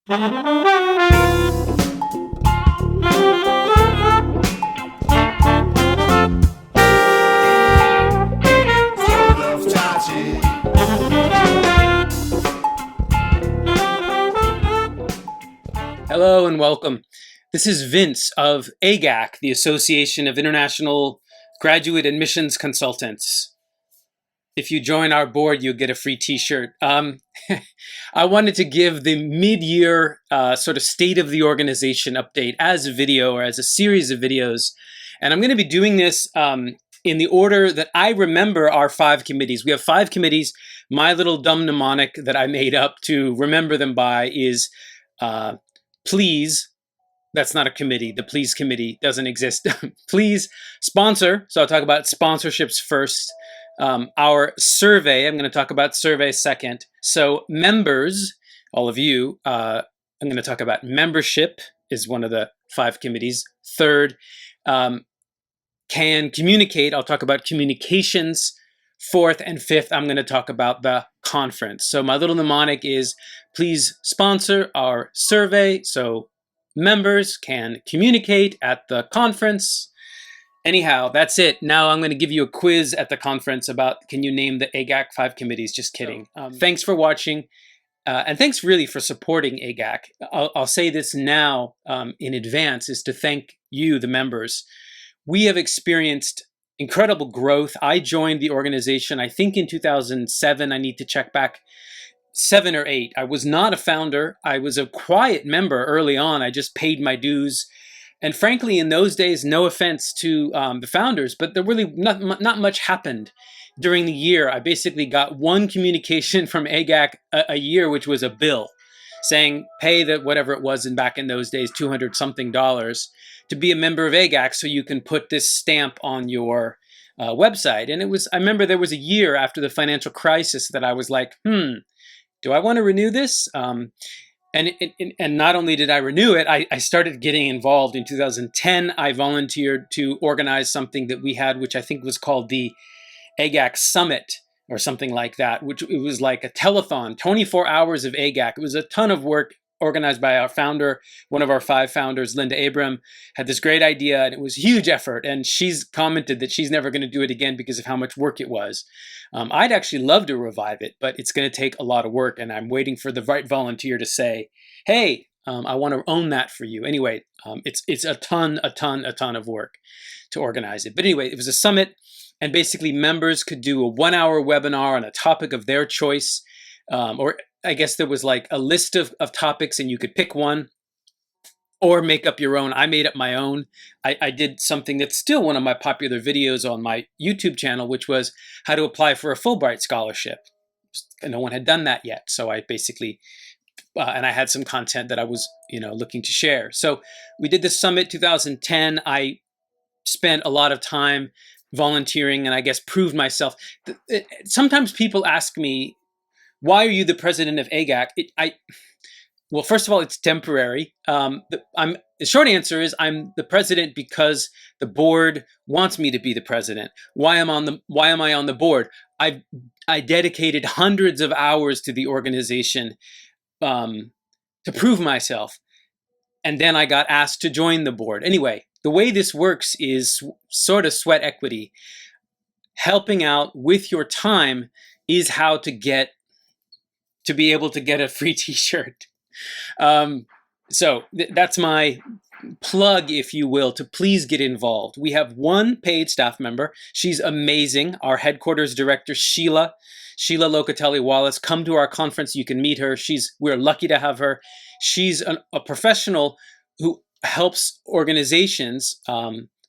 Hello and welcome. This is Vince of AIGAC, the Association of International Graduate Admissions Consultants. If you join our board, you'll get a free t-shirt. I wanted to give the mid-year sort of state of the organization update as a video or as a series of videos. And I'm going to be doing this in the order that I remember our 5 committees. We have 5 committees. My little dumb mnemonic that I made up to remember them by is please. That's not a committee. The please committee doesn't exist. Please sponsor. So I'll talk about sponsorships first. Our survey, I'm going to talk about survey second. So members, all of you, I'm going to talk about membership is one of the 5 committees. Third, can communicate. I'll talk about communications. Fourth and fifth, I'm going to talk about the conference. So my little mnemonic is please sponsor our survey so members can communicate at the conference. Anyhow, that's it. Now I'm going to give you a quiz at the conference about can you name the AIGAC 5 committees? Just kidding. Thanks for watching. And thanks really for supporting AIGAC. I'll say this now in advance is to thank you, the members. We have experienced incredible growth. I joined the organization, I think in 2007. I need to check back, 7 or 8. I was not a founder. I was a quiet member early on. I just paid my dues. And frankly, in those days, no offense to the founders, but there really not much happened during the year. I basically got one communication from AIGAC a year, which was a bill saying pay the whatever it was back in those days, $200 something to be a member of AIGAC so you can put this stamp on your website. And I remember there was a year after the financial crisis that I was like, do I want to renew this? And not only did I renew it, I started getting involved. In 2010, I volunteered to organize something that we had, which I think was called the AIGAC Summit or something like that, which it was like a telethon, 24 hours of AIGAC. It was a ton of work organized by our founder, one of our 5 founders, Linda Abram, had this great idea, and it was a huge effort. And she's commented that she's never going to do it again because of how much work it was. I'd actually love to revive it, but it's going to take a lot of work, and I'm waiting for the right volunteer to say, hey, I want to own that for you. Anyway, it's a ton of work to organize it. But anyway, it was a summit, and basically members could do a 1-hour webinar on a topic of their choice, or I guess there was like a list of topics and you could pick one or make up your own. I made up my own. I did something that's still one of my popular videos on my YouTube channel, which was how to apply for a Fulbright scholarship. No one had done that yet. So I basically, and I had some content that I was, looking to share. So we did this summit 2010. I spent a lot of time volunteering and I guess proved myself. Sometimes people ask me, why are you the president of AIGAC? Well, first of all, it's temporary. The short answer is I'm the president because the board wants me to be the president. Why am I on the board? I dedicated hundreds of hours to the organization to prove myself, and then I got asked to join the board. Anyway, the way this works is sort of sweat equity. Helping out with your time is how to be able to get a free t-shirt. So that's my plug, if you will, to please get involved. We have one paid staff member. She's amazing. Our headquarters director, Sheila Locatelli-Wallace. Come to our conference. You can meet her. We're lucky to have her. She's a professional who helps organizations,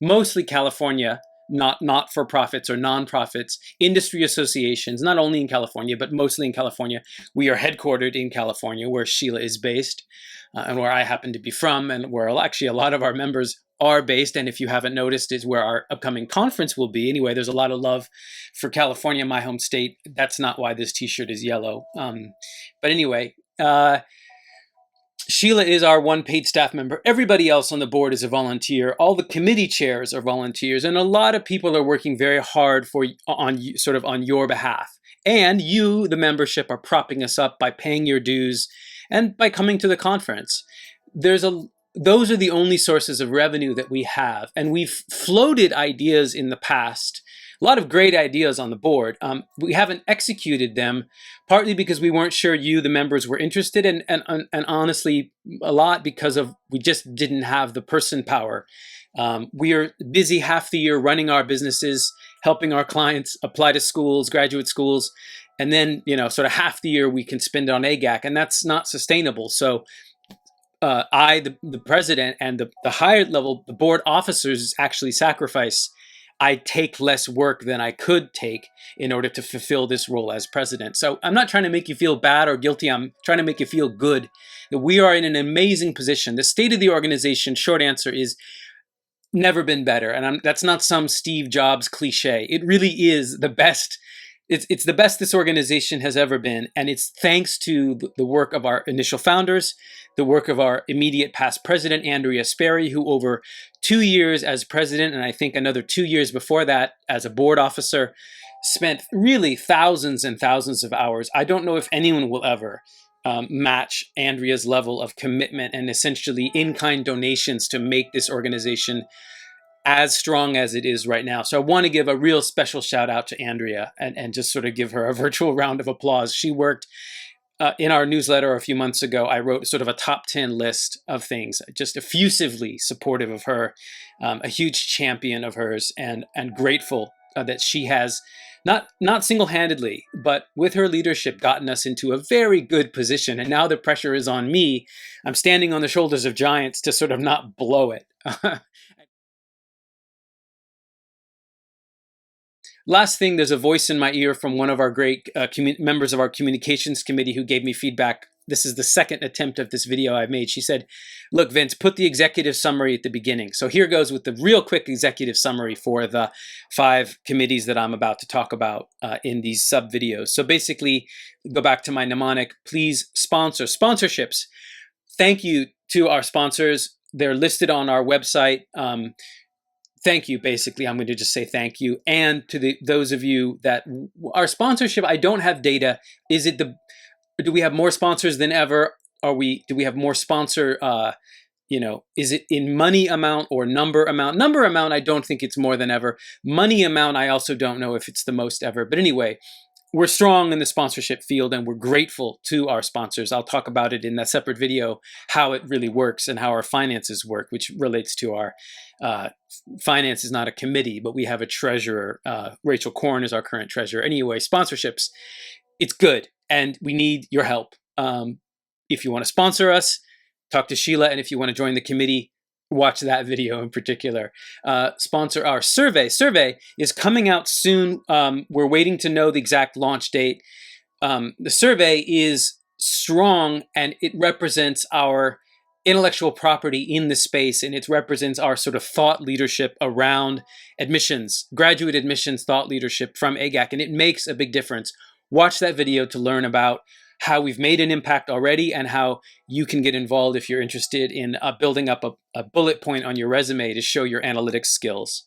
mostly California, not for profits or nonprofits, industry associations, not only in California, but mostly in California. We are headquartered in California, where Sheila is based, and where I happen to be from, and where actually a lot of our members are based. And if you haven't noticed, is where our upcoming conference will be. Anyway, there's a lot of love for California, my home state. That's not why this t-shirt is yellow. But anyway, Sheila is our one paid staff member. Everybody else on the board is a volunteer. All the committee chairs are volunteers, and a lot of people are working very hard on your behalf. And you, the membership, are propping us up by paying your dues and by coming to the conference. Those are the only sources of revenue that we have. And we've floated ideas in the past, a lot of great ideas on the board. We haven't executed them, partly because we weren't sure you, the members, were interested, and honestly, a lot because of we just didn't have the person power. We are busy half the year running our businesses, helping our clients apply to schools, graduate schools, and then sort of half the year we can spend it on AIGAC, and that's not sustainable. So the president, and the higher level, the board officers actually sacrifice. I take less work than I could take in order to fulfill this role as president. So I'm not trying to make you feel bad or guilty. I'm trying to make you feel good that we are in an amazing position. The state of the organization, short answer, is never been better. And that's not some Steve Jobs cliche. It really is the best. It's the best this organization has ever been. And it's thanks to the work of our initial founders, the work of our immediate past president, Andrea Sperry, who over 2 years as president, and I think another 2 years before that as a board officer, spent really thousands and thousands of hours. I don't know if anyone will ever match Andrea's level of commitment and essentially in-kind donations to make this organization as strong as it is right now. So I want to give a real special shout out to Andrea and just sort of give her a virtual round of applause. She worked in our newsletter a few months ago. I wrote sort of a top 10 list of things, just effusively supportive of her, a huge champion of hers, and grateful that she has not single-handedly, but with her leadership, gotten us into a very good position. And now the pressure is on me. I'm standing on the shoulders of giants to sort of not blow it. Last thing, there's a voice in my ear from one of our great members of our communications committee who gave me feedback. This is the second attempt of this video I made. She said, look, Vince, put the executive summary at the beginning. So here goes with the real quick executive summary for the 5 committees that I'm about to talk about in these sub videos. So basically, go back to my mnemonic, please sponsor. Sponsorships. Thank you to our sponsors. They're listed on our website. Thank you, basically. I'm going to just say thank you. And to those of you that our sponsorship, I don't have data. Do we have more sponsors than ever? Do we have more sponsor, is it in money amount or number amount? Number amount, I don't think it's more than ever. Money amount, I also don't know if it's the most ever. But anyway, we're strong in the sponsorship field, and we're grateful to our sponsors. I'll talk about it in that separate video, how it really works and how our finances work, which relates to our finance is not a committee, but we have a treasurer. Rachel Korn is our current treasurer. Anyway, sponsorships, it's good, and we need your help. If you want to sponsor us, talk to Sheila, and if you want to join the committee, watch that video in particular. Sponsor our survey. Survey is coming out soon. We're waiting to know the exact launch date. The survey is strong, and it represents our intellectual property in the space, and it represents our sort of thought leadership around admissions, graduate admissions thought leadership from AIGAC, and it makes a big difference. Watch that video to learn about how we've made an impact already and how you can get involved if you're interested in building up a bullet point on your resume to show your analytics skills.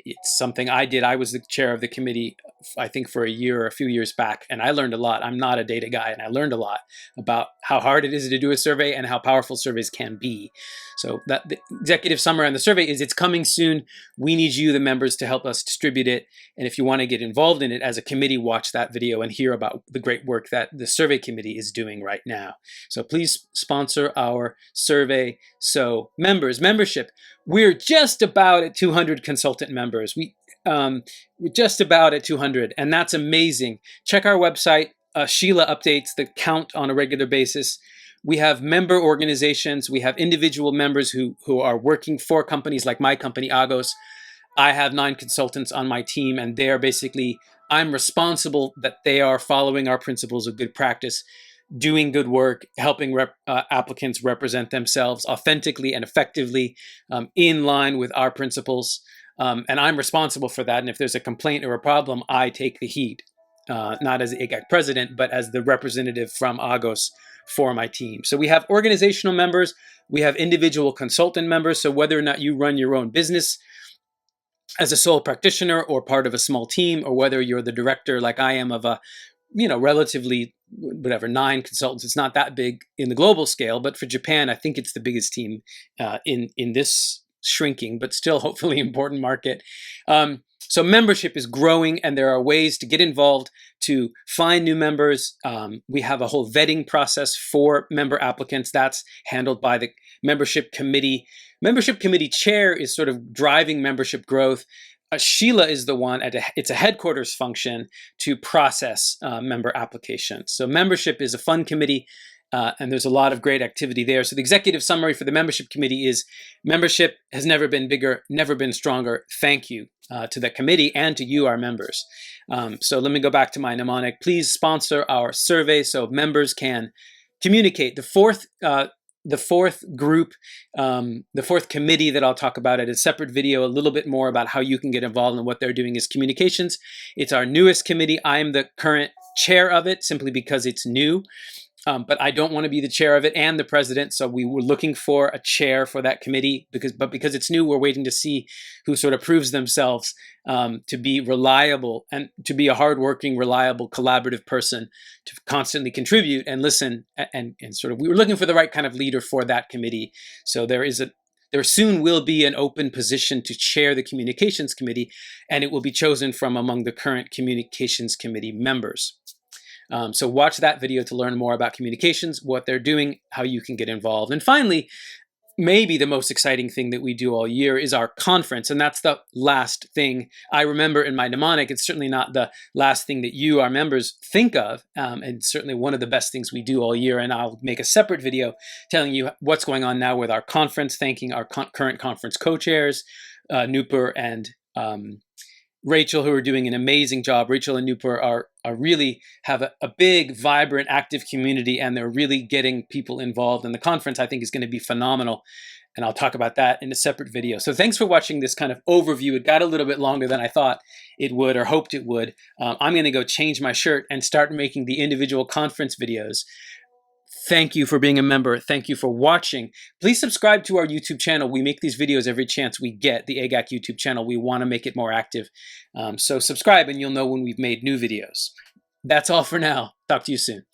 It's something I did. I was the chair of the committee, I think, for a year or a few years back, and I learned a lot. I'm not a data guy, and I learned a lot about how hard it is to do a survey and how powerful surveys can be. So that the executive summary on the survey is it's coming soon. We need you, the members, to help us distribute it. And if you want to get involved in it as a committee, watch that video and hear about the great work that the survey committee is doing right now. So please sponsor our survey. So membership, we're just about at 200 consultant members. We're just about at 200, and that's amazing. Check our website. Sheila updates the count on a regular basis. We have member organizations. We have individual members who are working for companies like my company, Agos. I have 9 consultants on my team, and they're basically, I'm responsible that they are following our principles of good practice, doing good work, helping applicants represent themselves authentically and effectively in line with our principles. And I'm responsible for that. And if there's a complaint or a problem, I take the heat, not as the AIGAC president, but as the representative from Agos for my team. So we have organizational members. We have individual consultant members. So whether or not you run your own business as a sole practitioner or part of a small team, or whether you're the director like I am of a relatively, whatever, 9 consultants. It's not that big in the global scale, but for Japan, I think it's the biggest team in this shrinking, but still hopefully important market. So membership is growing, and there are ways to get involved to find new members. We have a whole vetting process for member applicants. That's handled by the membership committee. Membership committee chair is sort of driving membership growth. Sheila is the one it's a headquarters function to process member applications. So membership is a fun committee, and there's a lot of great activity there. So the executive summary for the membership committee is: membership has never been bigger, never been stronger. Thank you to the committee and to you, our members. So let me go back to my mnemonic. Please sponsor our survey so members can communicate. The fourth group, the fourth committee that I'll talk about at a separate video, a little bit more about how you can get involved and what they're doing, is communications. It's our newest committee. I'm the current chair of it simply because it's new. But I don't want to be the chair of it and the president, so we were looking for a chair for that committee. Because it's new, we're waiting to see who sort of proves themselves to be reliable and to be a hardworking, reliable, collaborative person to constantly contribute and listen. And sort of, we were looking for the right kind of leader for that committee. So there soon will be an open position to chair the communications committee, and it will be chosen from among the current communications committee members. So watch that video to learn more about communications, what they're doing, how you can get involved. And finally, maybe the most exciting thing that we do all year is our conference. And that's the last thing I remember in my mnemonic. It's certainly not the last thing that you, our members, think of. And certainly one of the best things we do all year. And I'll make a separate video telling you what's going on now with our conference, thanking our current conference co-chairs, Nupur and Rachel, who are doing an amazing job. Rachel and Nupur are really have a big, vibrant, active community, and they're really getting people involved. And the conference, I think, is going to be phenomenal. And I'll talk about that in a separate video. So thanks for watching this kind of overview. It got a little bit longer than I thought it would or hoped it would. I'm going to go change my shirt and start making the individual conference videos. Thank you for being a member. Thank you for watching. Please subscribe to our YouTube channel. We make these videos every chance we get, the AIGAC YouTube channel. We want to make it more active. So subscribe and you'll know when we've made new videos. That's all for now. Talk to you soon.